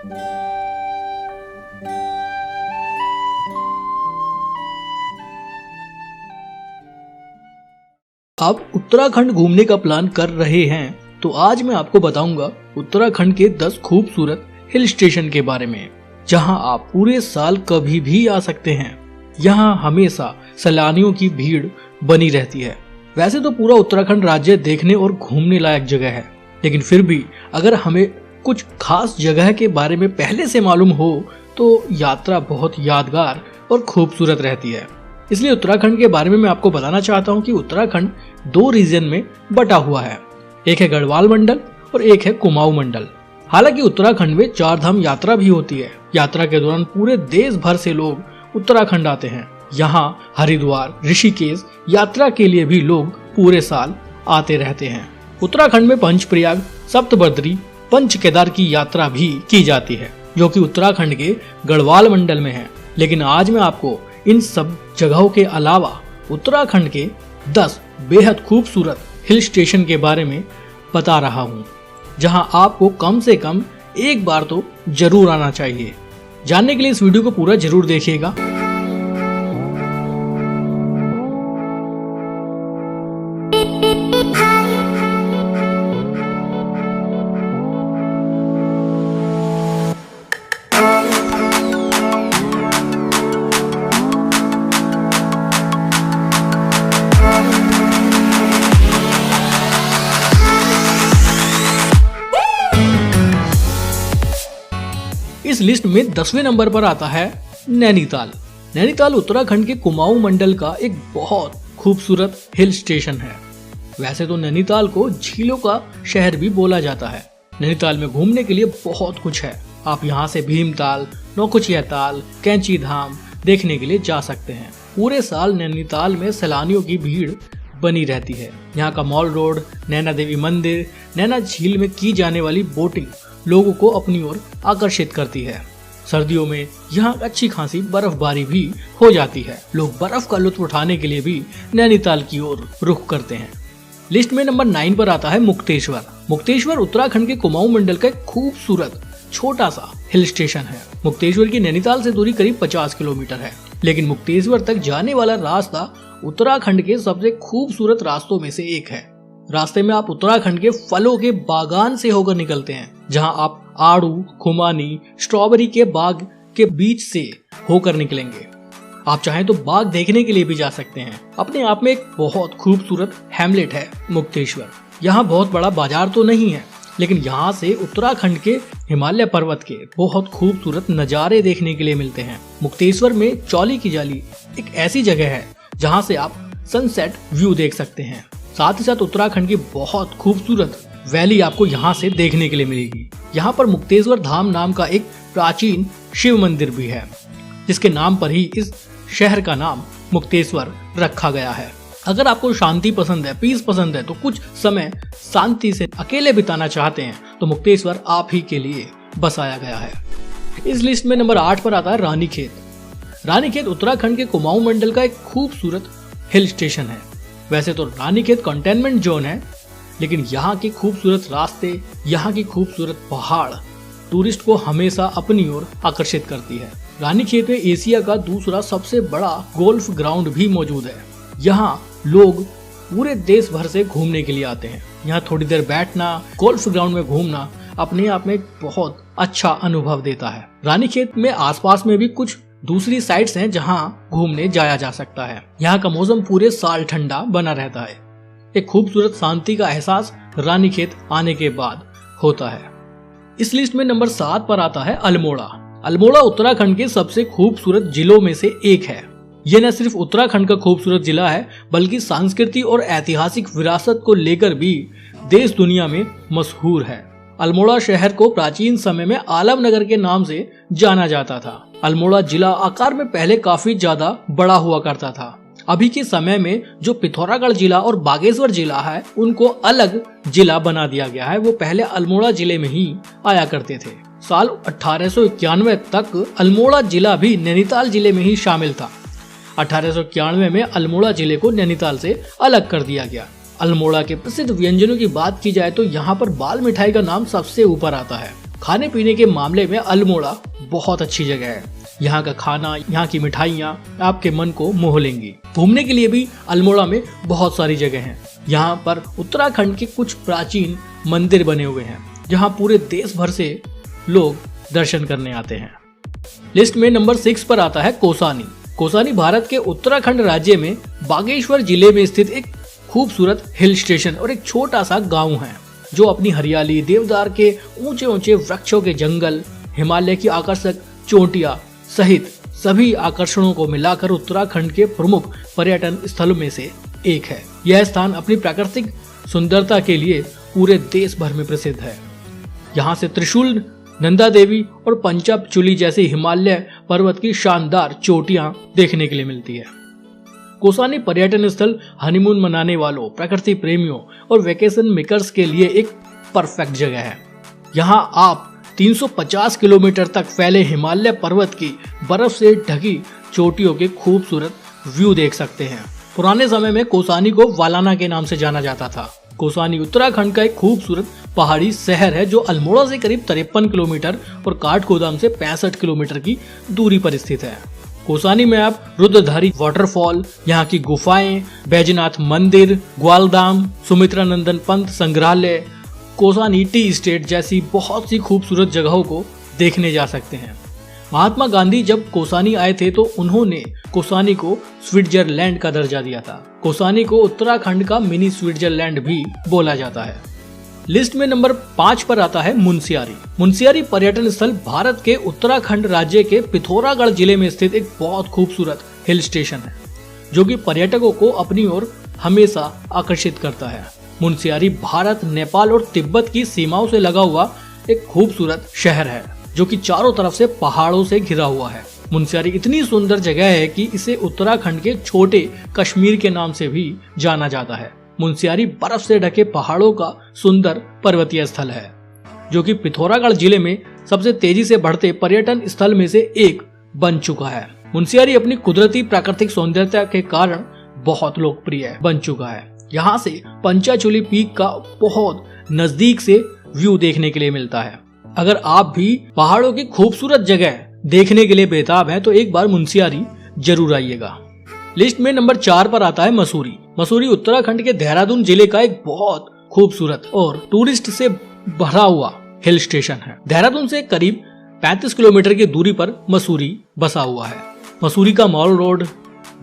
आप उत्तराखंड घूमने का प्लान कर रहे हैं तो आज मैं आपको बताऊंगा उत्तराखंड के 10 खूबसूरत हिल स्टेशन के बारे में, जहां आप पूरे साल कभी भी आ सकते हैं। यहां हमेशा सैलानियों की भीड़ बनी रहती है। वैसे तो पूरा उत्तराखंड राज्य देखने और घूमने लायक जगह है, लेकिन फिर भी अगर हमें कुछ खास जगह के बारे में पहले से मालूम हो तो यात्रा बहुत यादगार और खूबसूरत रहती है। इसलिए उत्तराखंड के बारे में मैं आपको बताना चाहता हूँ कि उत्तराखंड 2 रीजन में बटा हुआ है। एक है गढ़वाल मंडल और एक है कुमाऊं मंडल। हालांकि उत्तराखंड में 4 धाम यात्रा भी होती है। यात्रा के दौरान पूरे देश भर से लोग उत्तराखंड आते हैं। यहाँ हरिद्वार, ऋषिकेश यात्रा के लिए भी लोग पूरे साल आते रहते हैं। उत्तराखंड में पंचप्रयाग, सप्तबद्री, पंच केदार की यात्रा भी की जाती है, जो कि उत्तराखंड के गढ़वाल मंडल में है। लेकिन आज मैं आपको इन सब जगहों के अलावा उत्तराखंड के 10 बेहद खूबसूरत हिल स्टेशन के बारे में बता रहा हूँ, जहां आपको कम से कम एक बार तो जरूर आना चाहिए। जानने के लिए इस वीडियो को पूरा जरूर देखिएगा। इस लिस्ट में 10वें नंबर पर आता है नैनीताल। नैनीताल उत्तराखंड के कुमाऊं मंडल का एक बहुत खूबसूरत हिल स्टेशन है। वैसे तो नैनीताल को झीलों का शहर भी बोला जाता है। नैनीताल में घूमने के लिए बहुत कुछ है। आप यहाँ से भीमताल, नौकुचिया ताल, कैंची धाम देखने के लिए जा सकते हैं। पूरे साल नैनीताल में सैलानियों की भीड़ बनी रहती है। यहाँ का मॉल रोड, नैना देवी मंदिर, नैना झील में की जाने वाली बोटिंग लोगों को अपनी ओर आकर्षित करती है। सर्दियों में यहाँ अच्छी खासी बर्फबारी भी हो जाती है। लोग बर्फ का लुत्फ उठाने के लिए भी नैनीताल की ओर रुख करते हैं। लिस्ट में नंबर 9 पर आता है मुक्तेश्वर। मुक्तेश्वर उत्तराखंड के कुमाऊं मंडल का एक खूबसूरत छोटा सा हिल स्टेशन है। मुक्तेश्वर की नैनीताल से दूरी करीब 50 किलोमीटर है, लेकिन मुक्तेश्वर तक जाने वाला रास्ता उत्तराखंड के सबसे खूबसूरत रास्तों में से एक है। रास्ते में आप उत्तराखंड के फलों के बागान से होकर निकलते हैं, जहां आप आड़ू, खुमानी, स्ट्रॉबेरी के बाग के बीच से होकर निकलेंगे। आप चाहें तो बाग देखने के लिए भी जा सकते हैं। अपने आप में एक बहुत खूबसूरत हैमलेट है मुक्तेश्वर। यहाँ बहुत बड़ा बाजार तो नहीं है, लेकिन यहाँ से उत्तराखंड के हिमालय पर्वत के बहुत खूबसूरत नज़ारे देखने के लिए मिलते हैं। मुक्तेश्वर में चौली की जाली एक ऐसी जगह है जहाँ से आप सनसेट व्यू देख सकते हैं। साथ ही साथ उत्तराखंड की बहुत खूबसूरत वैली आपको यहाँ से देखने के लिए मिलेगी। यहाँ पर मुक्तेश्वर धाम नाम का एक प्राचीन शिव मंदिर भी है, जिसके नाम पर ही इस शहर का नाम मुक्तेश्वर रखा गया है। अगर आपको शांति पसंद है, पीस पसंद है, तो कुछ समय शांति से अकेले बिताना चाहते हैं तो मुक्तेश्वर आप ही के लिए बसाया गया है। इस लिस्ट में नंबर 8 पर आता है रानीखेत। रानीखेत उत्तराखंड के कुमाऊं मंडल का एक खूबसूरत हिल स्टेशन है। वैसे तो रानीखेत कंटेनमेंट जोन है, लेकिन यहाँ के खूबसूरत रास्ते, यहाँ की खूबसूरत पहाड़ टूरिस्ट को हमेशा अपनी ओर आकर्षित करती है। रानीखेत में एशिया का दूसरा सबसे बड़ा गोल्फ ग्राउंड भी मौजूद है। यहाँ लोग पूरे देश भर से घूमने के लिए आते हैं। यहाँ थोड़ी देर बैठना, गोल्फ ग्राउंड में घूमना अपने आप में बहुत अच्छा अनुभव देता है। रानीखेत में आसपास में भी कुछ दूसरी साइट्स हैं जहाँ घूमने जाया जा सकता है। यहाँ का मौसम पूरे साल ठंडा बना रहता है। एक खूबसूरत शांति का एहसास रानीखेत आने के बाद होता है। इस लिस्ट में नंबर 7 पर आता है अल्मोड़ा। अल्मोड़ा उत्तराखंड के सबसे खूबसूरत जिलों में से एक है। यह न सिर्फ उत्तराखंड का खूबसूरत जिला है, बल्कि सांस्कृतिक और ऐतिहासिक विरासत को लेकर भी देश दुनिया में मशहूर है। अल्मोड़ा शहर को प्राचीन समय में आलमनगर के नाम से जाना जाता था। अल्मोड़ा जिला आकार में पहले काफी ज्यादा बड़ा हुआ करता था। अभी के समय में जो पिथौरागढ़ जिला और बागेश्वर जिला है, उनको अलग जिला बना दिया गया है। वो पहले अल्मोड़ा जिले में ही आया करते थे। साल 1891 तक अल्मोड़ा जिला भी नैनीताल जिले में ही शामिल था। 1891 में अल्मोड़ा जिले को नैनीताल से अलग कर दिया गया। अल्मोड़ा के प्रसिद्ध व्यंजनों की बात की जाए तो यहाँ पर बाल मिठाई का नाम सबसे ऊपर आता है। खाने पीने के मामले में अल्मोड़ा बहुत अच्छी जगह है। यहाँ का खाना, यहाँ की मिठाइयाँ आपके मन को मोह लेंगी। घूमने के लिए भी अल्मोड़ा में बहुत सारी जगह हैं। यहाँ पर उत्तराखंड के कुछ प्राचीन मंदिर बने हुए हैं जहाँ पूरे देश भर से लोग दर्शन करने आते हैं। लिस्ट में नंबर 6 पर आता है कोसानी। कोसानी भारत के उत्तराखंड राज्य में बागेश्वर जिले में स्थित एक खूबसूरत हिल स्टेशन और एक छोटा सा गांव है जो अपनी हरियाली, देवदार के ऊंचे ऊंचे वृक्षों के जंगल, हिमालय की आकर्षक चोटियां सहित सभी आकर्षणों को मिलाकर उत्तराखंड के प्रमुख पर्यटन स्थलों में से एक है। यह स्थान अपनी प्राकृतिक सुंदरता के लिए पूरे देश भर में प्रसिद्ध है। यहाँ से त्रिशूल, नंदा देवी और पंचापचूली जैसी हिमालय पर्वत की शानदार चोटियां देखने के लिए मिलती है। कोसानी पर्यटन स्थल हनीमून मनाने वालों, प्रकृति प्रेमियों और वेकेशन मेकर्स के लिए एक परफेक्ट जगह है। यहाँ आप 350 किलोमीटर तक फैले हिमालय पर्वत की बर्फ से ढकी चोटियों के खूबसूरत व्यू देख सकते हैं। पुराने समय में कोसानी को वालाना के नाम से जाना जाता था। कोसानी उत्तराखंड का एक खूबसूरत पहाड़ी शहर है जो अल्मोड़ा से करीब 53 किलोमीटर और काठगोदाम से 65 किलोमीटर की दूरी पर स्थित है। कोसानी में आप रुद्रधारी वाटरफॉल, यहाँ की गुफाएं, बैजनाथ मंदिर, ग्वालधाम, सुमित्रानंदन पंत संग्रहालय, कोसानी टी स्टेट जैसी बहुत सी खूबसूरत जगहों को देखने जा सकते हैं। महात्मा गांधी जब कोसानी आए थे तो उन्होंने कोसानी को स्विट्जरलैंड का दर्जा दिया था। कोसानी को उत्तराखंड का मिनी स्विट्जरलैंड भी बोला जाता है। लिस्ट में नंबर 5 पर आता है मुनस्यारी। मुनस्यारी पर्यटन स्थल भारत के उत्तराखंड राज्य के पिथौरागढ़ जिले में स्थित एक बहुत खूबसूरत हिल स्टेशन है जो कि पर्यटकों को अपनी ओर हमेशा आकर्षित करता है। मुनस्यारी भारत, नेपाल और तिब्बत की सीमाओं से लगा हुआ एक खूबसूरत शहर है जो कि चारों तरफ से पहाड़ों से घिरा हुआ है। मुनस्यारी इतनी सुंदर जगह है कि इसे उत्तराखंड के छोटे कश्मीर के नाम से भी जाना जाता है। मुनस्यारी बर्फ से ढके पहाड़ों का सुंदर पर्वतीय स्थल है जो कि पिथौरागढ़ जिले में सबसे तेजी से बढ़ते पर्यटन स्थल में से एक बन चुका है। मुनस्यारी अपनी कुदरती प्राकृतिक सौंदर्यता के कारण बहुत लोकप्रिय बन चुका है। यहाँ से पंचाचूली पीक का बहुत नजदीक से व्यू देखने के लिए मिलता है। अगर आप भी पहाड़ों की खूबसूरत जगह देखने के लिए बेताब हैं तो एक बार मुनस्यारी जरूर आइएगा। लिस्ट में नंबर 4 पर आता है मसूरी। मसूरी उत्तराखंड के देहरादून जिले का एक बहुत खूबसूरत और टूरिस्ट से भरा हुआ हिल स्टेशन है। देहरादून से करीब 35 किलोमीटर की दूरी पर मसूरी बसा हुआ है। मसूरी का mall road,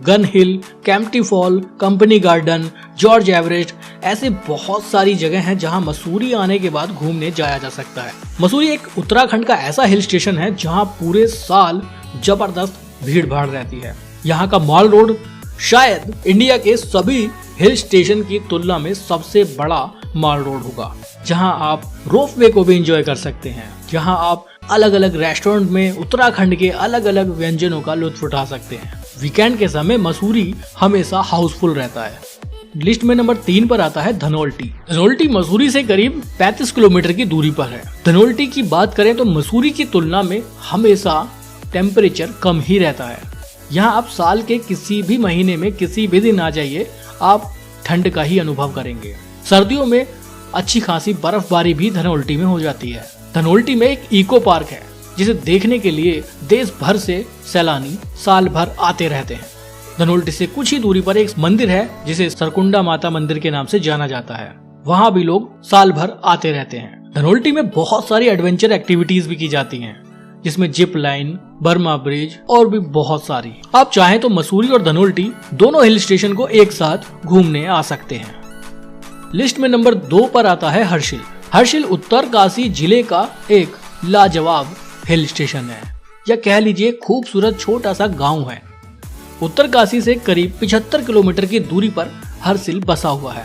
gun hill, Kempty fall, company garden, George Everest ऐसे बहुत सारी जगह हैं जहां मसूरी आने के बाद घूमने जाया जा सकता है। मसूरी एक उत्तराखंड का ऐसा हिल स्टेशन है जहां पूरे साल जबरदस्त भीड़ भाड़ रहती है। यहाँ का मॉल रोड शायद इंडिया के सभी हिल स्टेशन की तुलना में सबसे बड़ा मॉल रोड होगा, जहां आप रोपवे को भी एंजॉय कर सकते हैं, जहां आप अलग अलग रेस्टोरेंट में उत्तराखंड के अलग अलग व्यंजनों का लुत्फ उठा सकते हैं। वीकेंड के समय मसूरी हमेशा हाउसफुल रहता है। लिस्ट में नंबर 3 पर आता है धनोल्टी। धनोल्टी मसूरी से करीब 35 किलोमीटर की दूरी पर है। धनोल्टी की बात करें तो मसूरी की तुलना में हमेशा टेम्परेचर कम ही रहता है। यहाँ आप साल के किसी भी महीने में किसी भी दिन आ जाइए, आप ठंड का ही अनुभव करेंगे। सर्दियों में अच्छी खासी बर्फबारी भी धनोल्टी में हो जाती है। धनोल्टी में एक इको पार्क है जिसे देखने के लिए देश भर से सैलानी साल भर आते रहते हैं। धनोल्टी से कुछ ही दूरी पर एक मंदिर है जिसे सरकुंडा माता मंदिर के नाम से जाना जाता है। वहाँ भी लोग साल भर आते रहते हैं। धनोल्टी में बहुत सारी एडवेंचर एक्टिविटीज भी की जाती हैं, जिसमें जिप लाइन, बर्मा ब्रिज और भी बहुत सारी। आप चाहें तो मसूरी और धनोल्टी दोनों हिल स्टेशन को एक साथ घूमने आ सकते हैं। लिस्ट में नंबर 2 पर आता है हर्षिल। हर्षिल उत्तरकाशी जिले का एक लाजवाब हिल स्टेशन है, या कह लीजिए खूबसूरत छोटा सा गांव है। उत्तरकाशी से करीब 75 किलोमीटर की दूरी पर हर्षिल बसा हुआ है।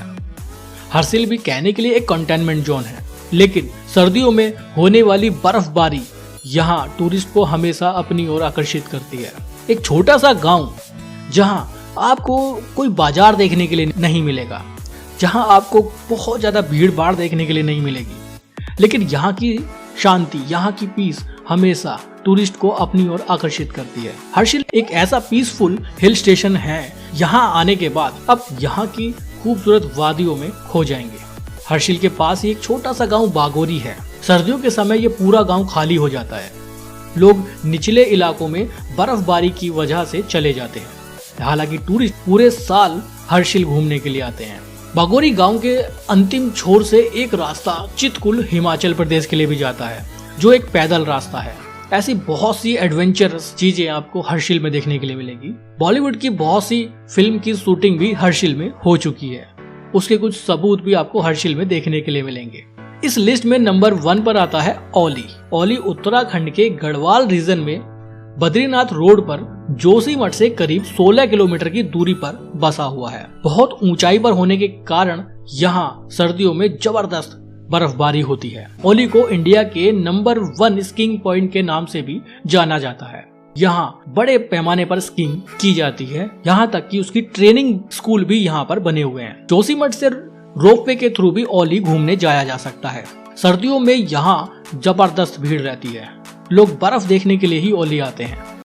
हर्षिल भी कहने के लिए एक कंटेनमेंट जोन है, लेकिन सर्दियों में होने वाली बर्फबारी यहाँ टूरिस्ट को हमेशा अपनी ओर आकर्षित करती है। एक छोटा सा गांव जहाँ आपको कोई बाजार देखने के लिए नहीं मिलेगा, जहाँ आपको बहुत ज्यादा भीड़ भाड़ देखने के लिए नहीं मिलेगी, लेकिन यहाँ की शांति, यहाँ की पीस हमेशा टूरिस्ट को अपनी ओर आकर्षित करती है। हर्षिल एक ऐसा पीसफुल हिल स्टेशन है, यहाँ आने के बाद अब यहाँ की खूबसूरत वादियों में खो जाएंगे। हर्षिल के पास ही एक छोटा सा गांव बागोरी है। सर्दियों के समय ये पूरा गांव खाली हो जाता है। लोग निचले इलाकों में बर्फबारी की वजह से चले जाते हैं। हालांकि टूरिस्ट पूरे साल हर्षिल घूमने के लिए आते हैं। बागोरी गांव के अंतिम छोर से एक रास्ता चितकुल हिमाचल प्रदेश के लिए भी जाता है, जो एक पैदल रास्ता है। ऐसी बहुत सी एडवेंचरस चीजें आपको हर्षिल में देखने के लिए मिलेगी। बॉलीवुड की बहुत सी फिल्म की शूटिंग भी हर्षिल में हो चुकी है। उसके कुछ सबूत भी आपको हर्षिल में देखने के लिए मिलेंगे। इस लिस्ट में नंबर 1 पर आता है औली। औली उत्तराखंड के गढ़वाल रीजन में बद्रीनाथ रोड पर जोशीमठ से करीब 16 किलोमीटर की दूरी पर बसा हुआ है। बहुत ऊंचाई पर होने के कारण यहाँ सर्दियों में जबरदस्त बर्फबारी होती है। औली को इंडिया के नंबर 1 स्कीइंग पॉइंट के नाम से भी जाना जाता है। यहाँ बड़े पैमाने पर स्कीइंग की जाती है, यहाँ तक कि उसकी ट्रेनिंग स्कूल भी यहाँ पर बने हुए हैं। जोशीमठ से रोपवे के थ्रू भी औली घूमने जाया जा सकता है। सर्दियों में यहाँ जबरदस्त भीड़ रहती है। लोग बर्फ देखने के लिए ही औली आते हैं।